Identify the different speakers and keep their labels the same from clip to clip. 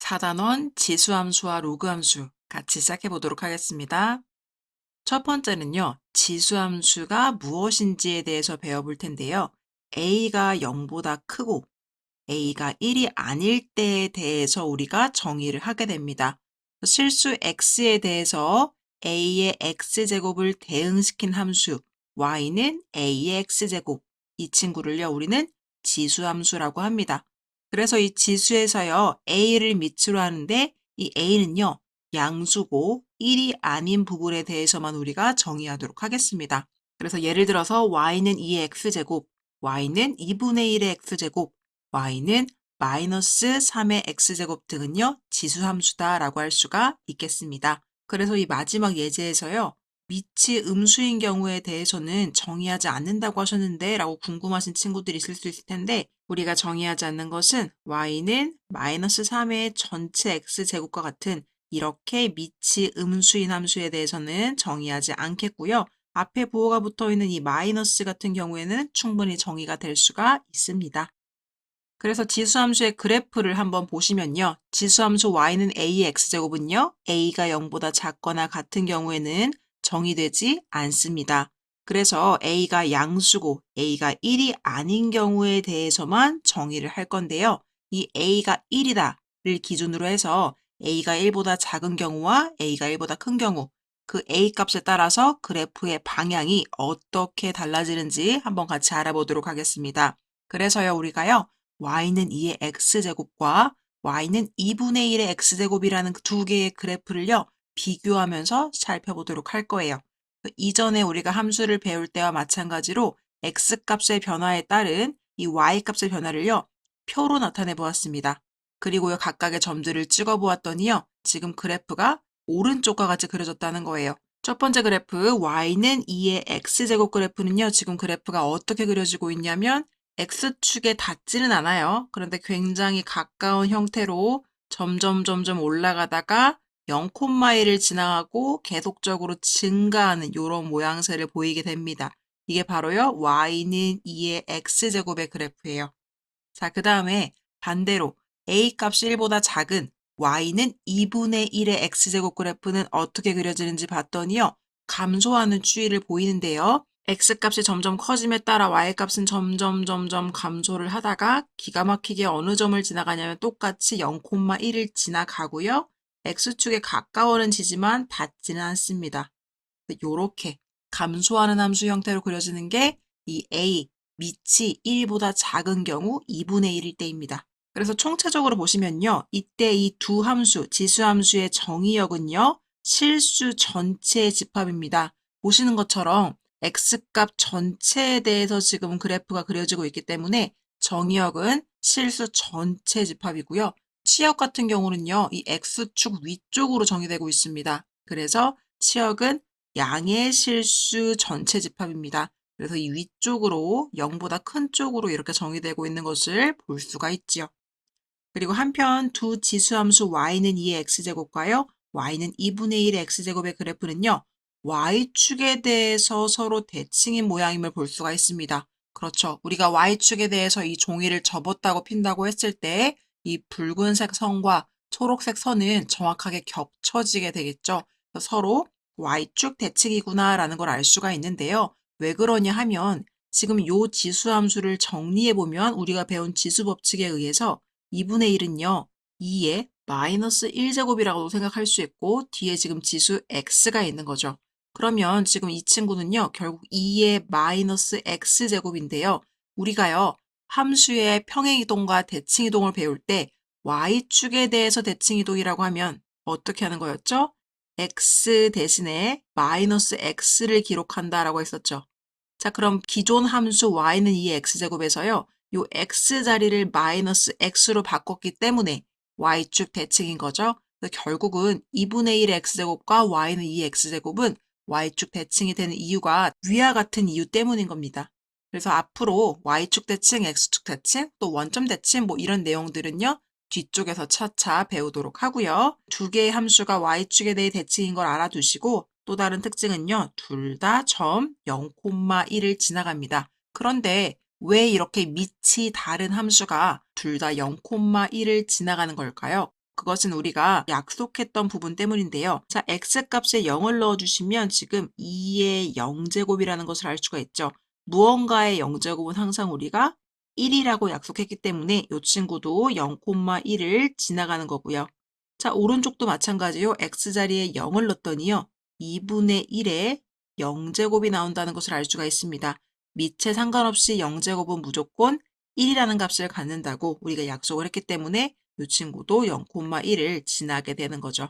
Speaker 1: 4단원 지수함수와 로그함수 같이 시작해 보도록 하겠습니다. 첫 번째는요, 지수함수가 무엇인지에 대해서 배워볼 텐데요. a가 0보다 크고 a가 1이 아닐 때에 대해서 우리가 정의를 하게 됩니다. 실수 x에 대해서 a의 x제곱을 대응시킨 함수 y는 a의 x제곱, 이 친구를요 우리는 지수함수라고 합니다. 그래서 이 지수에서요 a를 밑으로 하는데 이 a는요 양수고 1이 아닌 부분에 대해서만 우리가 정의하도록 하겠습니다. 그래서 예를 들어서 y는 2의 x제곱, y는 2분의 1의 x제곱, y는 마이너스 3의 x제곱 등은요 지수함수다라고 할 수가 있겠습니다. 그래서 이 마지막 예제에서요 밑이 음수인 경우에 대해서는 정의하지 않는다고 하셨는데 라고 궁금하신 친구들이 있을 수 있을 텐데, 우리가 정의하지 않는 것은 y는 마이너스 3의 전체 x제곱과 같은 이렇게 밑이 음수인 함수에 대해서는 정의하지 않겠고요. 앞에 부호가 붙어있는 이 마이너스 같은 경우에는 충분히 정의가 될 수가 있습니다. 그래서 지수함수의 그래프를 한번 보시면요. 지수함수 y는 a의 x제곱은요. a가 0보다 작거나 같은 경우에는 정의되지 않습니다. 그래서 a가 양수고 a가 1이 아닌 경우에 대해서만 정의를 할 건데요. 이 a가 1이다를 기준으로 해서 a가 1보다 작은 경우와 a가 1보다 큰 경우, 그 a 값에 따라서 그래프의 방향이 어떻게 달라지는지 한번 같이 알아보도록 하겠습니다. 그래서요, 우리가요. y는 2의 x제곱과 y는 2분의 1의 x제곱이라는 두 개의 그래프를요. 비교하면서 살펴보도록 할 거예요. 이전에 우리가 함수를 배울 때와 마찬가지로 x값의 변화에 따른 이 y값의 변화를요. 표로 나타내 보았습니다. 그리고요. 각각의 점들을 찍어 보았더니요. 지금 그래프가 오른쪽과 같이 그려졌다는 거예요. 첫 번째 그래프 y는 2의 x제곱 그래프는요. 지금 그래프가 어떻게 그려지고 있냐면 x축에 닿지는 않아요. 그런데 굉장히 가까운 형태로 점점 올라가다가 0,1을 지나가고 계속적으로 증가하는 이런 모양새를 보이게 됩니다. 이게 바로요. y는 2의 x제곱의 그래프예요. 자, 그 다음에 반대로 a 값이 1보다 작은 y는 2분의 1의 x제곱 그래프는 어떻게 그려지는지 봤더니요. 감소하는 추이를 보이는데요. x값이 점점 커짐에 따라 y값은 점점 감소를 하다가 기가 막히게 어느 점을 지나가냐면 똑같이 0,1을 지나가고요. x축에 가까워는 지지만 닿지는 않습니다. 이렇게 감소하는 함수 형태로 그려지는 게 이 a, 밑이 1보다 작은 경우 2분의 1일 때입니다. 그래서 총체적으로 보시면요. 이때 이 두 함수, 지수함수의 정의역은요. 실수 전체의 집합입니다. 보시는 것처럼 x값 전체에 대해서 지금 그래프가 그려지고 있기 때문에 정의역은 실수 전체 집합이고요. 치역 같은 경우는요. 이 x축 위쪽으로 정의되고 있습니다. 그래서 치역은 양의 실수 전체 집합입니다. 그래서 이 위쪽으로 0보다 큰 쪽으로 이렇게 정의되고 있는 것을 볼 수가 있지요. 그리고 한편 두 지수함수 y는 2의 x제곱과요. y는 2분의 1의 x제곱의 그래프는요. y축에 대해서 서로 대칭인 모양임을 볼 수가 있습니다. 그렇죠. 우리가 y축에 대해서 이 종이를 접었다고 핀다고 했을 때 이 붉은색 선과 초록색 선은 정확하게 겹쳐지게 되겠죠. 서로 y축 대칭이구나 라는 걸 알 수가 있는데요. 왜 그러냐 하면 지금 요 지수함수를 정리해보면 우리가 배운 지수법칙에 의해서 2분의 1은요. 2의 마이너스 1제곱이라고도 생각할 수 있고 뒤에 지금 지수 x가 있는 거죠. 그러면 지금 이 친구는요. 결국 2의 마이너스 x제곱인데요. 우리가요. 함수의 평행이동과 대칭이동을 배울 때 y축에 대해서 대칭이동이라고 하면 어떻게 하는 거였죠? x 대신에 마이너스 x를 기록한다라고 했었죠. 자, 그럼 기존 함수 y는 2의 x제곱에서요. 요 x 자리를 마이너스 x로 바꿨기 때문에 y축 대칭인 거죠. 그래서 결국은 2분의 1의 x제곱과 y는 2의 x제곱은 y축 대칭이 되는 이유가 위와 같은 이유 때문인 겁니다. 그래서 앞으로 y축 대칭, x축 대칭, 또 원점 대칭 뭐 이런 내용들은요. 뒤쪽에서 차차 배우도록 하고요. 두 개의 함수가 y축에 대해 대칭인 걸 알아두시고 또 다른 특징은요. 둘 다 점 0,1을 지나갑니다. 그런데 왜 이렇게 밑이 다른 함수가 둘 다 0,1을 지나가는 걸까요? 그것은 우리가 약속했던 부분 때문인데요. 자, x값에 0을 넣어주시면 지금 2의 0제곱이라는 것을 알 수가 있죠. 무언가의 0제곱은 항상 우리가 1이라고 약속했기 때문에 이 친구도 0,1을 지나가는 거고요. 자, 오른쪽도 마찬가지요. x자리에 0을 넣었더니요. 2분의 1에 0제곱이 나온다는 것을 알 수가 있습니다. 밑에 상관없이 0제곱은 무조건 1이라는 값을 갖는다고 우리가 약속을 했기 때문에 이 친구도 0,1을 지나게 되는 거죠.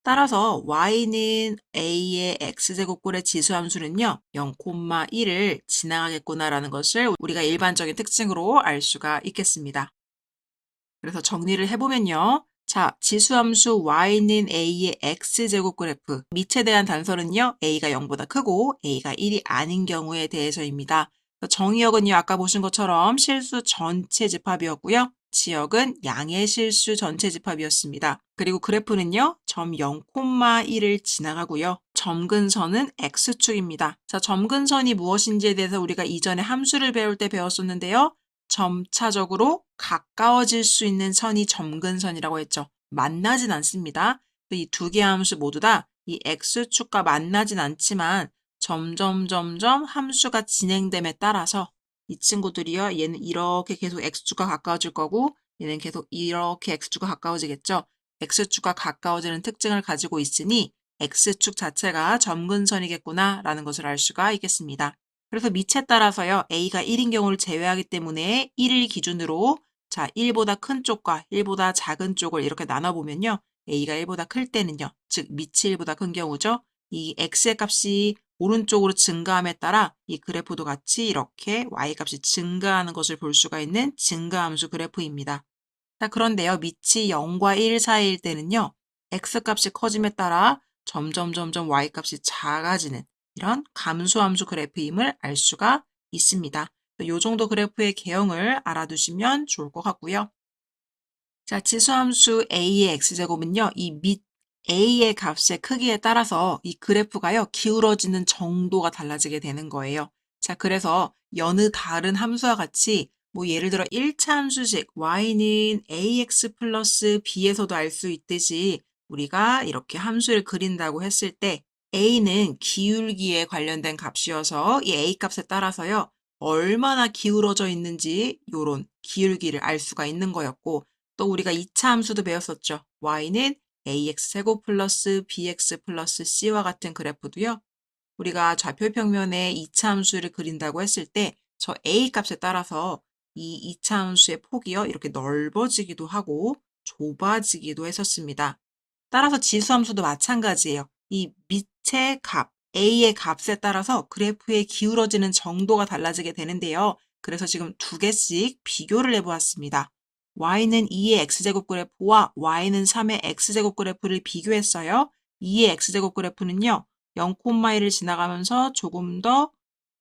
Speaker 1: 따라서 y는 a의 x제곱꼴의 지수함수는요. 0,1을 지나가겠구나라는 것을 우리가 일반적인 특징으로 알 수가 있겠습니다. 그래서 정리를 해보면요. 자, 지수함수 y는 a의 x제곱 그래프, 밑에 대한 단서는요. a가 0보다 크고 a가 1이 아닌 경우에 대해서입니다. 정의역은요. 아까 보신 것처럼 실수 전체 집합이었고요. 지역은 양의 실수 전체 집합이었습니다. 그리고 그래프는요. 점 0,1을 지나가고요. 점근선은 x축입니다. 자, 점근선이 무엇인지에 대해서 우리가 이전에 함수를 배울 때 배웠었는데요. 점차적으로 가까워질 수 있는 선이 점근선이라고 했죠. 만나진 않습니다. 이 두 개의 함수 모두 다 이 x축과 만나진 않지만 점점 함수가 진행됨에 따라서 이 친구들이요. 얘는 이렇게 계속 x축과 가까워질 거고 얘는 계속 이렇게 x축과 가까워지겠죠. x축과 가까워지는 특징을 가지고 있으니 x축 자체가 점근선이겠구나 라는 것을 알 수가 있겠습니다. 그래서 밑에 따라서요. a가 1인 경우를 제외하기 때문에 1을 기준으로 자 1보다 큰 쪽과 1보다 작은 쪽을 이렇게 나눠보면요. a가 1보다 클 때는요. 즉 밑이 1보다 큰 경우죠. 이 x의 값이 오른쪽으로 증가함에 따라 이 그래프도 같이 이렇게 y값이 증가하는 것을 볼 수가 있는 증가함수 그래프입니다. 자, 그런데요. 밑이 0과 1 사이일 때는요. x값이 커짐에 따라 점점 y값이 작아지는 이런 감소함수 그래프임을 알 수가 있습니다. 이 정도 그래프의 개형을 알아두시면 좋을 것 같고요. 자, 지수함수 a의 x제곱은요. 이 밑 a의 값의 크기에 따라서 이 그래프가요. 기울어지는 정도가 달라지게 되는 거예요. 자, 그래서 여느 다른 함수와 같이 뭐 예를 들어 1차 함수식 y는 ax 플러스 b에서도 알 수 있듯이 우리가 이렇게 함수를 그린다고 했을 때 a는 기울기에 관련된 값이어서 이 a 값에 따라서요. 얼마나 기울어져 있는지 요런 기울기를 알 수가 있는 거였고 또 우리가 2차 함수도 배웠었죠. y는 ax제곱 플러스 bx 플러스 c와 같은 그래프도요. 우리가 좌표평면에 2차 함수를 그린다고 했을 때 저 a 값에 따라서 이 2차 함수의 폭이요. 이렇게 넓어지기도 하고 좁아지기도 했었습니다. 따라서 지수함수도 마찬가지예요. 이 밑의 값, a의 값에 따라서 그래프의 기울어지는 정도가 달라지게 되는데요. 그래서 지금 두 개씩 비교를 해보았습니다. y는 2의 x제곱 그래프와 y는 3의 x제곱 그래프를 비교했어요. 2의 x제곱 그래프는요. 0,1을 지나가면서 조금 더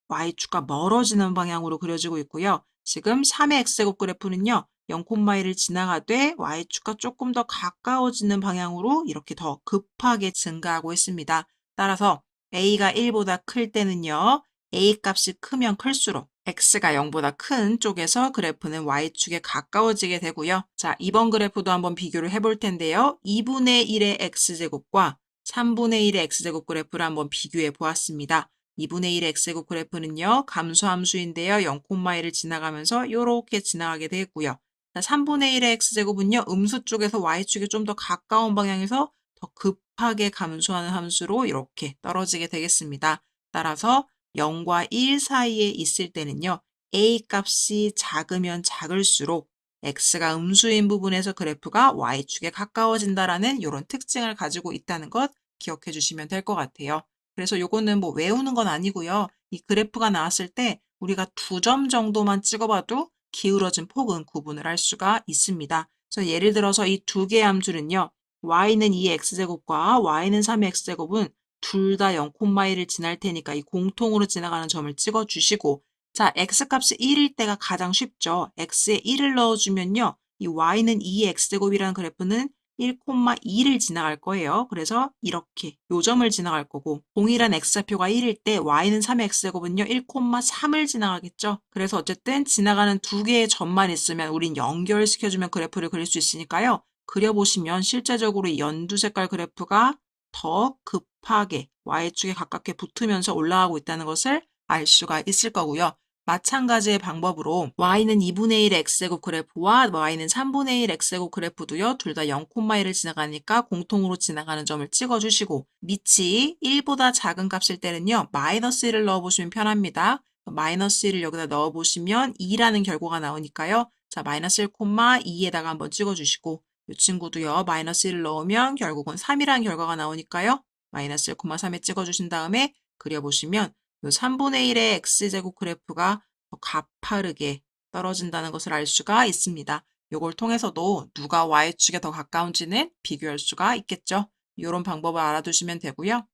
Speaker 1: y축과 멀어지는 방향으로 그려지고 있고요. 지금 3의 x제곱 그래프는요. 0,1을 지나가되 y축과 조금 더 가까워지는 방향으로 이렇게 더 급하게 증가하고 있습니다. 따라서 a가 1보다 클 때는요. a 값이 크면 클수록 x가 0보다 큰 쪽에서 그래프는 y축에 가까워지게 되고요. 자, 이번 그래프도 한번 비교를 해볼 텐데요. 2분의 1의 x제곱과 3분의 1의 x제곱 그래프를 한번 비교해 보았습니다. 2분의 1의 x제곱 그래프는요. 감소함수인데요. 0,1을 지나가면서 이렇게 지나가게 되겠고요. 3분의 1의 x제곱은요. 음수 쪽에서 y축에 좀 더 가까운 방향에서 더 급하게 감소하는 함수로 이렇게 떨어지게 되겠습니다. 따라서 0과 1 사이에 있을 때는요. a 값이 작으면 작을수록 x가 음수인 부분에서 그래프가 y축에 가까워진다라는 이런 특징을 가지고 있다는 것 기억해 주시면 될 것 같아요. 그래서 요거는 뭐 외우는 건 아니고요. 이 그래프가 나왔을 때 우리가 2점 정도만 찍어봐도 기울어진 폭은 구분을 할 수가 있습니다. 그래서 예를 들어서 이 두 개의 함수는요. y는 2의 x제곱과 y는 3의 x제곱은 둘 다 0,1을 지날 테니까 이 공통으로 지나가는 점을 찍어주시고 자, x값이 1일 때가 가장 쉽죠. x에 1을 넣어주면요. 이 y는 2의 x제곱이라는 그래프는 1,2를 지나갈 거예요. 그래서 이렇게 요 점을 지나갈 거고 동일한 x좌표가 1일 때 y는 3의 x제곱은요. 1,3을 지나가겠죠. 그래서 어쨌든 지나가는 두 개의 점만 있으면 우린 연결시켜주면 그래프를 그릴 수 있으니까요. 그려보시면 실제적으로 이 연두 색깔 그래프가 더 급하게 Y축에 가깝게 붙으면서 올라가고 있다는 것을 알 수가 있을 거고요. 마찬가지의 방법으로 Y는 2분의 1 X제곱 그래프와 Y는 3분의 1 X제곱 그래프도요. 둘 다 0,1을 지나가니까 공통으로 지나가는 점을 찍어주시고 밑이 1보다 작은 값일 때는요. 마이너스 1을 넣어보시면 편합니다. 마이너스 1을 여기다 넣어보시면 2라는 결과가 나오니까요. 자, 마이너스 1, 2에다가 한번 찍어주시고 이 친구도요. 마이너스 1을 넣으면 결국은 3이라는 결과가 나오니까요. 마이너스 1, 3에 찍어주신 다음에 그려보시면 이 3분의 1의 X제곱 그래프가 더 가파르게 떨어진다는 것을 알 수가 있습니다. 이걸 통해서도 누가 Y축에 더 가까운지는 비교할 수가 있겠죠. 이런 방법을 알아두시면 되고요.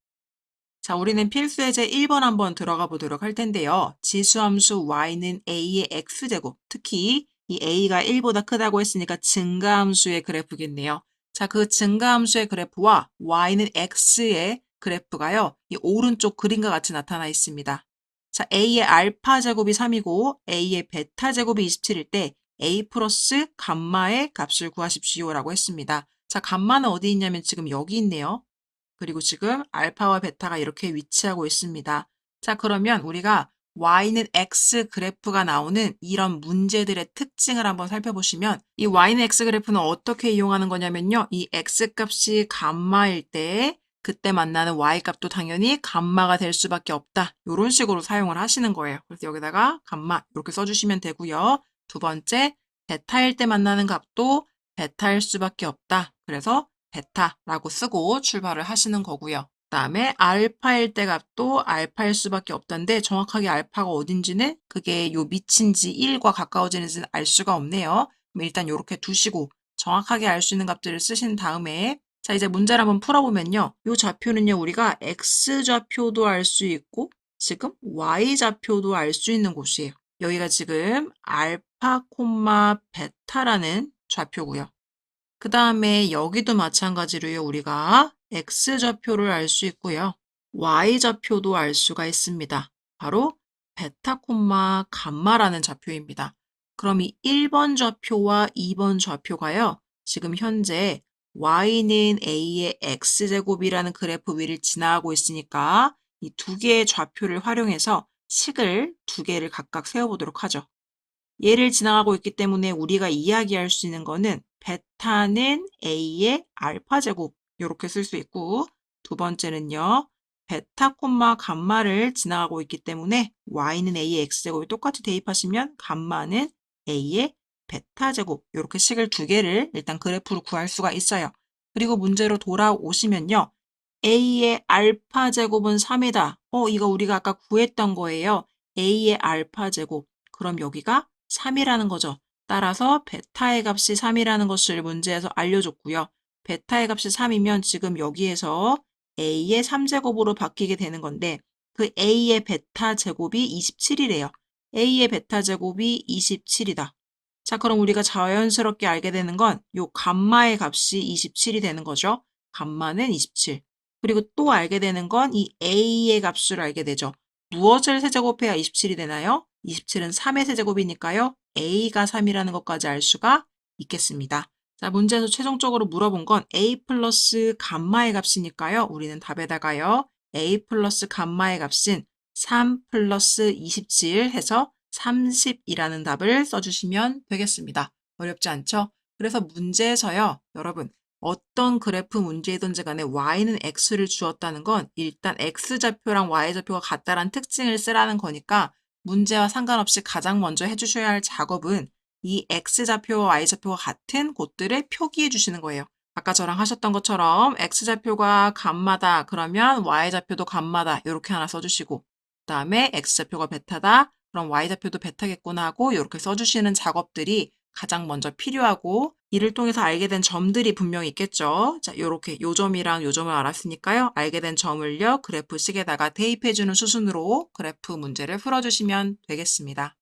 Speaker 1: 자, 우리는 필수 예제 1번 한번 들어가 보도록 할 텐데요. 지수함수 Y는 A의 X제곱, 특히 이 A가 1보다 크다고 했으니까 증가함수의 그래프겠네요. 자, 그 증가함수의 그래프와 Y는 X의 그래프가요. 이 오른쪽 그림과 같이 나타나 있습니다. 자, A의 알파 제곱이 3이고 A의 베타 제곱이 27일 때 A 플러스 감마의 값을 구하십시오라고 했습니다. 자, 감마는 어디 있냐면 지금 여기 있네요. 그리고 지금 알파와 베타가 이렇게 위치하고 있습니다. 자, 그러면 우리가 Y는 X 그래프가 나오는 이런 문제들의 특징을 한번 살펴보시면 이 Y는 X 그래프는 어떻게 이용하는 거냐면요. 이 X 값이 감마일 때 그때 만나는 Y 값도 당연히 감마가 될 수밖에 없다. 이런 식으로 사용을 하시는 거예요. 그래서 여기다가 감마 이렇게 써주시면 되고요. 두 번째, 베타일 때 만나는 값도 베타일 수밖에 없다. 그래서 베타라고 쓰고 출발을 하시는 거고요. 그다음에 알파일 때 값도 알파일 수밖에 없던데 정확하게 알파가 어딘지는 그게 요 밑인지 1과 가까워지는지는 알 수가 없네요. 그럼 일단 이렇게 두시고 정확하게 알 수 있는 값들을 쓰신 다음에 자, 이제 문제를 한번 풀어보면요. 요 좌표는요, 우리가 X좌표도 알 수 있고 지금 Y좌표도 알 수 있는 곳이에요. 여기가 지금 알파, 베타라는 좌표고요. 그 다음에 여기도 마찬가지로요. 우리가 X좌표를 알 수 있고요. Y좌표도 알 수가 있습니다. 바로 베타, 감마라는 좌표입니다. 그럼 이 1번 좌표와 2번 좌표가요. 지금 현재 Y는 A의 X제곱이라는 그래프 위를 지나가고 있으니까 이 두 개의 좌표를 활용해서 식을 두 개를 각각 세워보도록 하죠. 얘를 지나가고 있기 때문에 우리가 이야기할 수 있는 거는 베타는 A의 알파 제곱 이렇게 쓸 수 있고 두 번째는요. 베타, 감마를 지나가고 있기 때문에 Y는 A의 X제곱이 똑같이 대입하시면 감마는 A의 베타 제곱 이렇게 식을 두 개를 일단 그래프로 구할 수가 있어요. 그리고 문제로 돌아오시면요. A의 알파 제곱은 3이다. 이거 우리가 아까 구했던 거예요. A의 알파 제곱. 그럼 여기가 3이라는 거죠. 따라서 베타의 값이 3이라는 것을 문제에서 알려줬고요. 베타의 값이 3이면 지금 여기에서 A의 3제곱으로 바뀌게 되는 건데 그 A의 베타 제곱이 27이래요. A의 베타 제곱이 27이다. 자, 그럼 우리가 자연스럽게 알게 되는 건 요 감마의 값이 27이 되는 거죠. 감마는 27. 그리고 또 알게 되는 건 이 A의 값을 알게 되죠. 무엇을 세제곱해야 27이 되나요? 27은 3의 세제곱이니까요. A가 3이라는 것까지 알 수가 있겠습니다. 자, 문제에서 최종적으로 물어본 건 A 플러스 감마의 값이니까요. 우리는 답에다가요. A 플러스 감마의 값은 3 플러스 27 해서 30이라는 답을 써주시면 되겠습니다. 어렵지 않죠? 그래서 문제에서요. 여러분 어떤 그래프 문제이든지 간에 Y는 X를 주었다는 건 일단 X좌표랑 Y좌표가 같다란 특징을 쓰라는 거니까 문제와 상관없이 가장 먼저 해주셔야 할 작업은 이 X좌표와 Y좌표가 같은 곳들을 표기해 주시는 거예요. 아까 저랑 하셨던 것처럼 X좌표가 감마다 그러면 Y좌표도 감마다 이렇게 하나 써주시고 그 다음에 X좌표가 베타다 그럼 Y좌표도 베타겠구나 하고 이렇게 써주시는 작업들이 가장 먼저 필요하고 이를 통해서 알게 된 점들이 분명히 있겠죠. 자, 요렇게 요 점이랑 요 점을 알았으니까요. 알게 된 점을요. 그래프식에다가 대입해주는 수순으로 그래프 문제를 풀어주시면 되겠습니다.